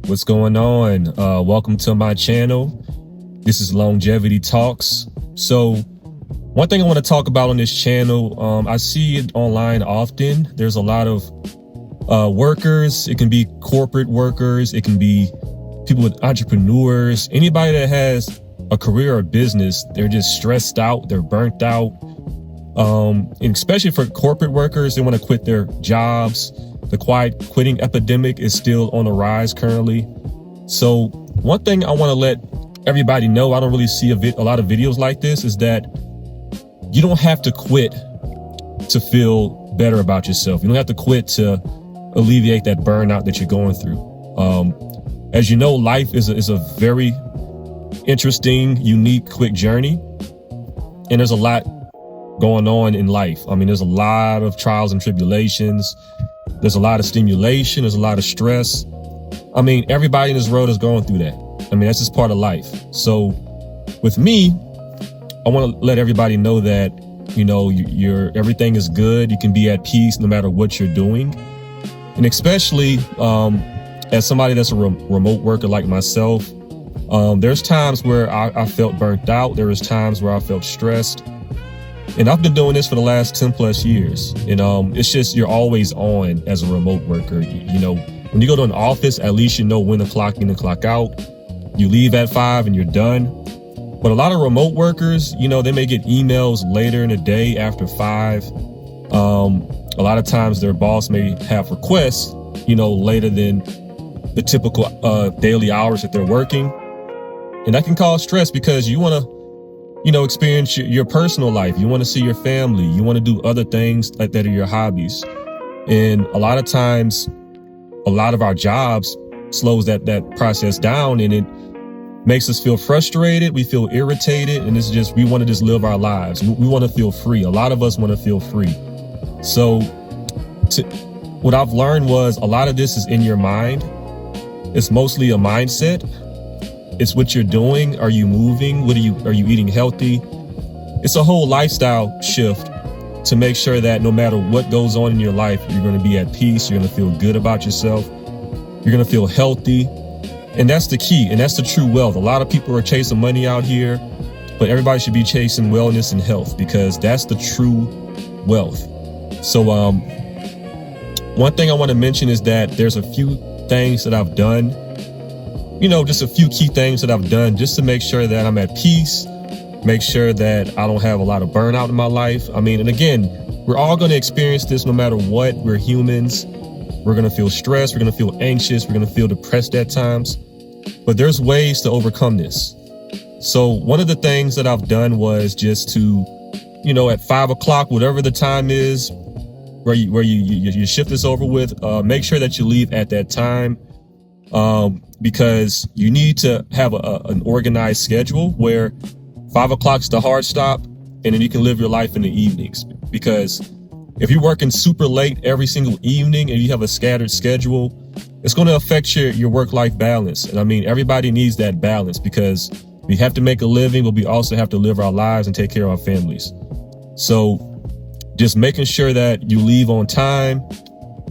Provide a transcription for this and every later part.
What's going on? Welcome to my channel. This is Longevity Talks. So one thing I want to talk about on this channel, I see it online often. There's a lot of workers. It can be corporate workers. It can be people with entrepreneurs, anybody that has a career or business. They're just stressed out. They're burnt out. And especially for corporate workers, they want to quit their jobs. The quiet quitting epidemic is still on the rise currently. So one thing I want to let everybody know, I don't really see a lot of videos like this, is that you don't have to quit to feel better about yourself. You don't have to quit to alleviate that burnout that you're going through. As you know, life is a very interesting, unique, quick journey. And there's a lot going on in life. I mean, there's a lot of trials and tribulations. There's a lot of stimulation. There's a lot of stress. I mean, everybody in this world is going through that. I mean, that's just part of life. So with me, I want to let everybody know that, you know, everything is good. You can be at peace no matter what you're doing. And especially as somebody that's a remote worker like myself, there's times where I felt burnt out. There was times where I felt stressed. And I've been doing this for the last 10 plus years. And it's just, you're always on as a remote worker. You know, when you go to an office, at least you know when to clock in and clock out. You leave at 5 and you're done. But a lot of remote workers, you know, they may get emails later in the day after 5. A lot of times their boss may have requests, you know, later than the typical daily hours that they're working. And that can cause stress because you want to, you know, experience your personal life. You want to see your family. You want to do other things that are your hobbies. And a lot of times, a lot of our jobs slows that process down, and it makes us feel frustrated. We feel irritated, and it's just, we want to just live our lives. We want to feel free. A lot of us want to feel free. So what I've learned was a lot of this is in your mind. It's mostly a mindset. It's what you're doing. Are you moving? Are you eating healthy? It's a whole lifestyle shift to make sure that no matter what goes on in your life, you're going to be at peace. You're going to feel good about yourself. You're going to feel healthy. And that's the key. And that's the true wealth. A lot of people are chasing money out here, but everybody should be chasing wellness and health, because that's the true wealth. So one thing I want to mention is that there's a few things that I've done, you know, just a few key things that I've done just to make sure that I'm at peace, make sure that I don't have a lot of burnout in my life. I mean, and again, we're all going to experience this no matter what. We're humans. We're going to feel stressed. We're going to feel anxious. We're going to feel depressed at times. But there's ways to overcome this. So one of the things that I've done was just to, you know, at 5 o'clock, whatever the time is, where your shift is over with, make sure that you leave at that time. Because you need to have an organized schedule where 5 o'clock's the hard stop, and then you can live your life in the evenings. Because if you're working super late every single evening and you have a scattered schedule, it's going to affect your work-life balance. And I mean, everybody needs that balance, because we have to make a living, but we also have to live our lives and take care of our families. So just making sure that you leave on time,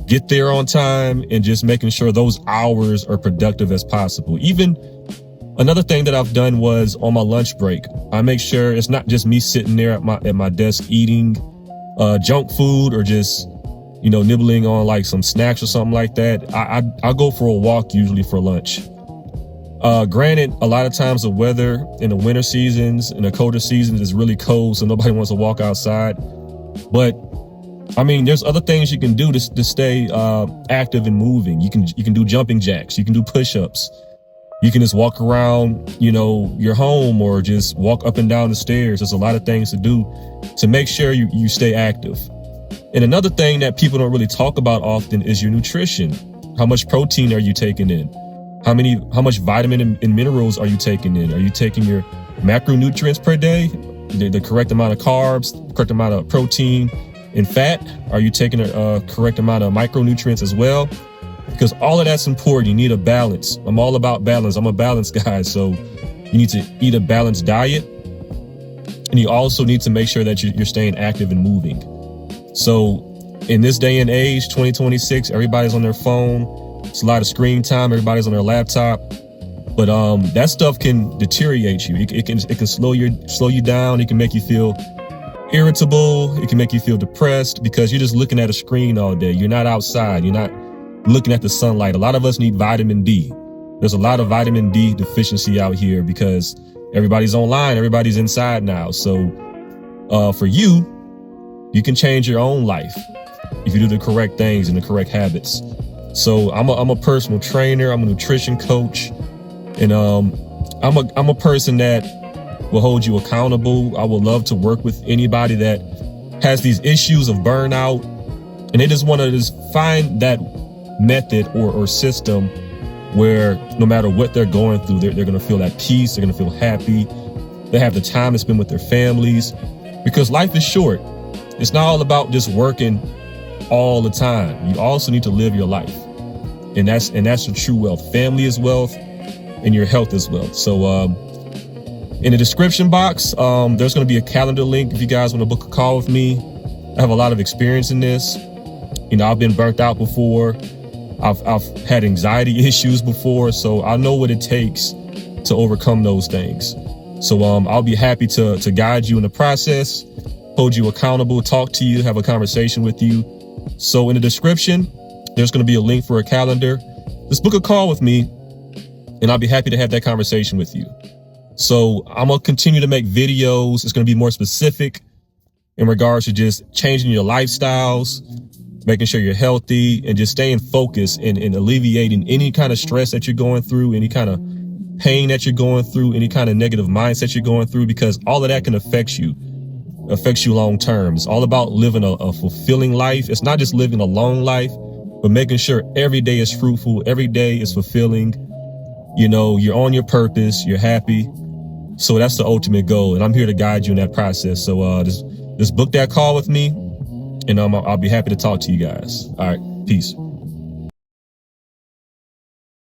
get there on time, and just making sure those hours are productive as possible. Even another thing that I've done was on my lunch break, I make sure it's not just me sitting there at my desk eating junk food or just, you know, nibbling on like some snacks or something like that. I go for a walk usually for lunch. Granted, a lot of times the weather in the winter seasons and the colder seasons is really cold, so nobody wants to walk outside. But I mean, there's other things you can do to stay active and moving. You can do jumping jacks. You can do push-ups. You can just walk around, you know, your home, or just walk up and down the stairs. There's a lot of things to do to make sure you stay active. And another thing that people don't really talk about often is your nutrition. How much protein are you taking in? How much vitamin and minerals are you taking in? Are you taking your macronutrients per day? The correct amount of carbs, the correct amount of protein and fat? Are you taking a correct amount of micronutrients as well? Because all of that's important. You need a balance. I'm all about balance. I'm a balanced guy. So you need to eat a balanced diet. And you also need to make sure that you're staying active and moving. So in this day and age, 2026, everybody's on their phone. It's a lot of screen time. Everybody's on their laptop. But that stuff can deteriorate you. It can slow you down. It can make you feel irritable. It can make you feel depressed because you're just looking at a screen all day. You're not outside. You're not looking at the sunlight. A lot of us need vitamin D. There's a lot of vitamin D deficiency out here because everybody's online. Everybody's inside now. So for you can change your own life if you do the correct things and the correct habits. So I'm a personal trainer. I'm a nutrition coach. And I'm a person that will hold you accountable. I would love to work with anybody that has these issues of burnout, and they just want to find that method or system where no matter what they're going through, they're going to feel at peace. They're going to feel happy. They have the time to spend with their families because life is short. It's not all about just working all the time. You also need to live your life, and that's the true wealth. Family is wealth. And your health as well. So in the description box, there's going to be a calendar link if you guys want to book a call with me. I have a lot of experience in this. You know, I've been burnt out before. I've had anxiety issues before, so I know what it takes to overcome those things. So I'll be happy to guide you in the process, hold you accountable, talk to you, have a conversation with you. So in the description, there's going to be a link for a calendar. Just book a call with me, and I'll be happy to have that conversation with you. So I'm going to continue to make videos. It's going to be more specific in regards to just changing your lifestyles, making sure you're healthy, and just staying focused and alleviating any kind of stress that you're going through, any kind of pain that you're going through, any kind of negative mindset you're going through, because all of that can affect you long term. It's all about living a fulfilling life. It's not just living a long life, but making sure every day is fruitful, every day is fulfilling. You know, you're on your purpose, you're happy. So that's the ultimate goal. And I'm here to guide you in that process. So just book that call with me, and I'll be happy to talk to you guys. All right. Peace.